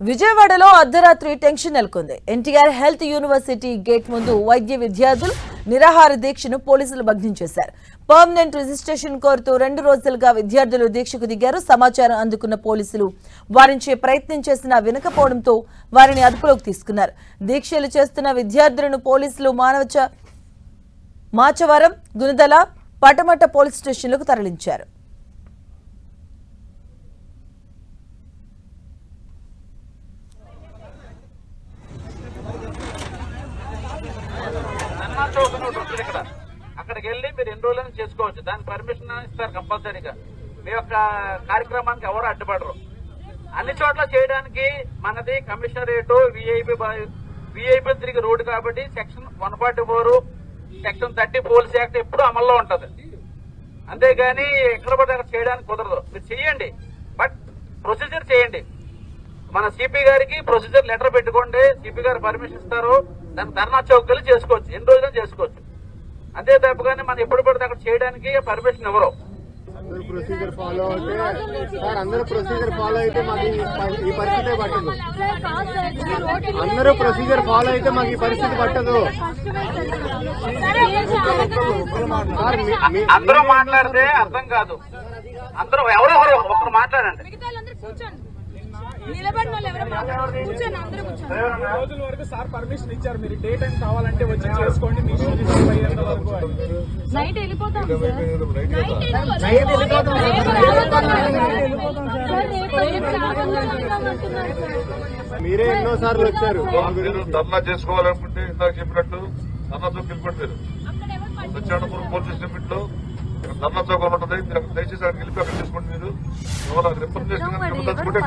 విజయవాడలో అర్ధరాత్రి టెన్షన్ నెలకొంది. ఎన్టీఆర్ హెల్త్ యూనివర్సిటీ గేట్ ముందు వైద్య విద్యార్థులు నిరాహార దీక్షను పోలీసులు భగ్నం చేశారు. పర్మనెంట్ రిజిస్ట్రేషన్ కోరుతూ 2 రోజులుగా విద్యార్థులు దీక్షకు దిగారు. సమాచారం అందుకున్న పోలీసులు వారించే ప్రయత్నం చేసినా వినకపోవడంతో వారిని అదుపులోకి తీసుకున్నారు. దీక్షలు చేస్తున్న విద్యార్థులను పోలీసులు మాచవరం, గుణదల, పటమట పోలీస్ స్టేషన్లకు తరలించారు. అక్కడికి వెళ్ళి మీరు ఎన్ని రోజులను చేసుకోవచ్చు. దానికి పర్మిషన్ ఇస్తారు కంపల్సరీగా. మీ యొక్క కార్యక్రమానికి ఎవరు అడ్డుపడరు. అన్ని చోట్ల చేయడానికి మనది కమిషనరేటు విఐపి తిరిగి రోడ్డు కాబట్టి సెక్షన్ 144, సెక్షన్ 30 పోలీస్ యాక్ట్ ఎప్పుడు అమల్లో ఉంటది. అంతేగాని ఎక్కడ పడితే అక్కడ చేయడానికి కుదరదు. మీరు చెయ్యండి, బట్ ప్రొసీజర్ చేయండి. మన సిపి గారికి ప్రొసీజర్ లెటర్ పెట్టుకోండి. సిపి గారు పర్మిషన్ ఇస్తారు. దానికి ధర్నా చౌకలు చేసుకోవచ్చు, ఎన్ని రోజులు చేసుకోవచ్చు. అంతే తప్పగానే మనం ఎప్పుడు పడితే అక్కడ చేయడానికి పర్మిషన్ ఎవరు. అందరూ ప్రొసీజర్ ఫాలో అయితే మాకు ఈ పరిస్థితి పట్టదు. అందరూ ప్రొసీజర్ ఫాలో అయితే మాకు ఈ పరిస్థితి పట్టదు. అందరూ మాట్లాడితే అర్థం కాదు. అందరూ ఎవరెవరు ఒకరు మాట్లాడండి. రోజుల వరకు సార్ పర్మిషన్ ఇచ్చారు. మీరు డే టైం కావాలంటే వచ్చి చేసుకోండి. మీ నైట్ వెళ్ళిపోతాం. మీరే ఎన్నోసార్లు వచ్చారు. ధర్నా చేసుకోవాలనుకుంటే ఇందాక చెప్పినట్టు ధర్నా చౌక్ వెళ్ళిపోతారు. సత్యానపురం పోలీస్ లిమిట్ లో ధర్నా చౌక్ ఉంటుంది. మీరు దయచేసి అక్కడికి వెళ్ళి అక్కడ చేసుకోండి. మీరు రిప్రజెంటేషన్ తలుచుకుంటే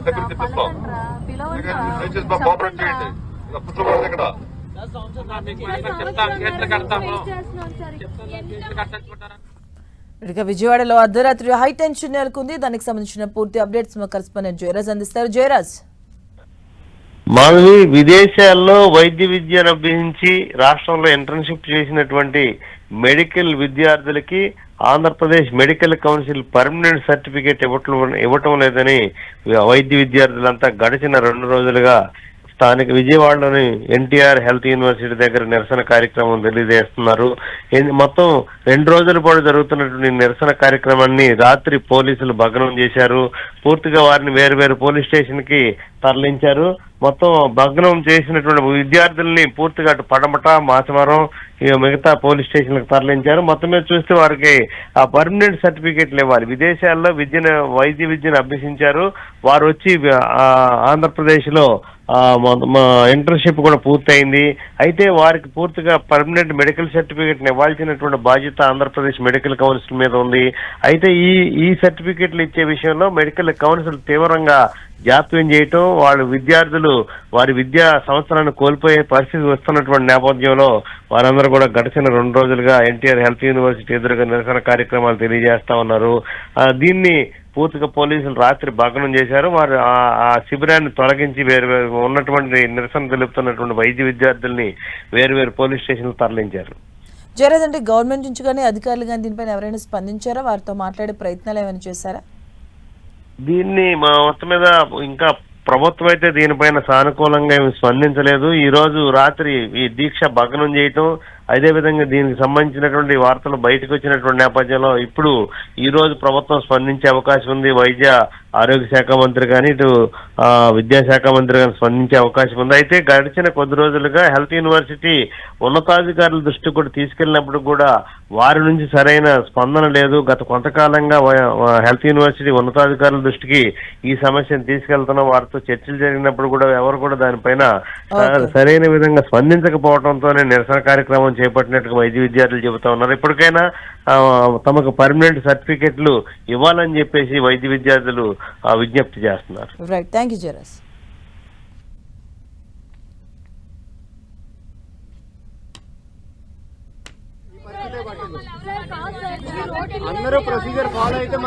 దగ్గర తెప్పిస్తాం. దయచేసి మా కోఆపరేట్ చేయండి. కూర్చోబడదు ఇక్కడ. ఇక విజయవాడలో అర్ధరాత్రి హై టెన్షన్ నెలకొంది. దానికి సంబంధించిన పూర్తి అప్డేట్స్ మా కరెస్పాండెంట్ జయరాజ్ అందిస్తారు. జయరాజ్, మాధవి, విదేశాల్లో వైద్య విద్యను అభ్యసించి రాష్ట్రంలో ఇంటర్న్షిప్ చేసినటువంటి మెడికల్ విద్యార్థులకి Andhra Pradesh medical council permanent certificate ఇవ్వటం లేదని వైద్య విద్యార్థులంతా గడిచిన 2 రోజులుగా స్థానిక విజయవాడలోని ఎన్టీఆర్ హెల్త్ యూనివర్సిటీ దగ్గర నిరసన కార్యక్రమం తెలియజేస్తున్నారు. మొత్తం 2 రోజుల పాటు జరుగుతున్నటువంటి నిరసన కార్యక్రమాన్ని రాత్రి పోలీసులు భగ్నం చేశారు. పూర్తిగా వారిని వేరు పోలీస్ స్టేషన్ కి తరలించారు. మొత్తం భగ్నం చేసినటువంటి విద్యార్థుల్ని పూర్తిగా అటు పడమట, మాచవరం, మిగతా పోలీస్ స్టేషన్లకు తరలించారు. మొత్తం మీద చూస్తే వారికి ఆ పర్మనెంట్ సర్టిఫికేట్లు ఇవ్వాలి. విదేశాల్లో వైద్య విద్యను అభ్యసించారు. వారు వచ్చి ఆంధ్రప్రదేశ్ లో ఇంటర్న్షిప్ కూడా పూర్తయింది. అయితే వారికి పూర్తిగా పర్మనెంట్ మెడికల్ సర్టిఫికేట్ ఇవ్వాల్సినటువంటి బాధ్యత ఆంధ్రప్రదేశ్ మెడికల్ కౌన్సిల్ మీద ఉంది. అయితే ఈ సర్టిఫికేట్లు ఇచ్చే విషయంలో మెడికల్ కౌన్సిల్ తీవ్రంగా జాప్యం చేయటం, వాళ్ళ విద్యార్థులు వారి విద్యా సంవత్సరాన్ని కోల్పోయే పరిస్థితి వస్తున్నటువంటి నేపథ్యంలో వారందరూ కూడా గడిచిన 2 రోజులుగా ఎన్టీఆర్ హెల్త్ యూనివర్సిటీ ఎదురుగా నిరసన కార్యక్రమాలు తెలియజేస్తా ఉన్నారు. దీన్ని పూర్తిగా పోలీసులు రాత్రి భగ్నం చేశారు. వారు ఆ శిబిరాన్ని తొలగించి వేరు ఉన్నటువంటి నిరసన తెలుపుతున్నటువంటి వైద్య విద్యార్థుల్ని వేరు పోలీస్ స్టేషన్లు తరలించారు. జయరాజ్, అంటే గవర్నమెంట్ నుంచి కానీ అధికారులు కానీ దీనిపైన ఎవరైనా స్పందించారా? వారితో మాట్లాడే ప్రయత్నాలు ఏమైనా చేశారా? దీన్ని మొత్తం మీద ఇంకా ప్రభుత్వం అయితే దీనిపైన సానుకూలంగా ఏమి స్పందించలేదు. ఈ రోజు రాత్రి ఈ దీక్ష భగ్నం చేయటం, అదేవిధంగా దీనికి సంబంధించినటువంటి వార్తలు బయటకు వచ్చినటువంటి నేపథ్యంలో ఇప్పుడు ఈ రోజు ప్రభుత్వం స్పందించే అవకాశం ఉంది. వైద్య ఆరోగ్య శాఖ మంత్రి కానీ ఇటు విద్యాశాఖ మంత్రి కానీ స్పందించే అవకాశం ఉంది. అయితే గడిచిన కొద్ది రోజులుగా హెల్త్ యూనివర్సిటీ ఉన్నతాధికారుల దృష్టికి కూడా తీసుకెళ్లినప్పుడు కూడా వారి నుంచి సరైన స్పందన లేదు. గత కొంతకాలంగా హెల్త్ యూనివర్సిటీ ఉన్నతాధికారుల దృష్టికి ఈ సమస్యను తీసుకెళ్తున్న వారితో చర్చలు జరిగినప్పుడు కూడా ఎవరు కూడా దానిపైన సరైన విధంగా స్పందించకపోవడంతోనే నిరసన కార్యక్రమం చేపట్టినట్టుగా వైద్య విద్యార్థులు చెబుతా ఉన్నారు. ఇప్పటికైనా తమకు పర్మనెంట్ సర్టిఫికెట్లు ఇవ్వాలని చెప్పేసి వైద్య విద్యార్థులు విజ్ఞప్తి చేస్తున్నారు. Right, thank you Jayaraj. అందరూ ప్రొసీజర్ ఫాలో అయితే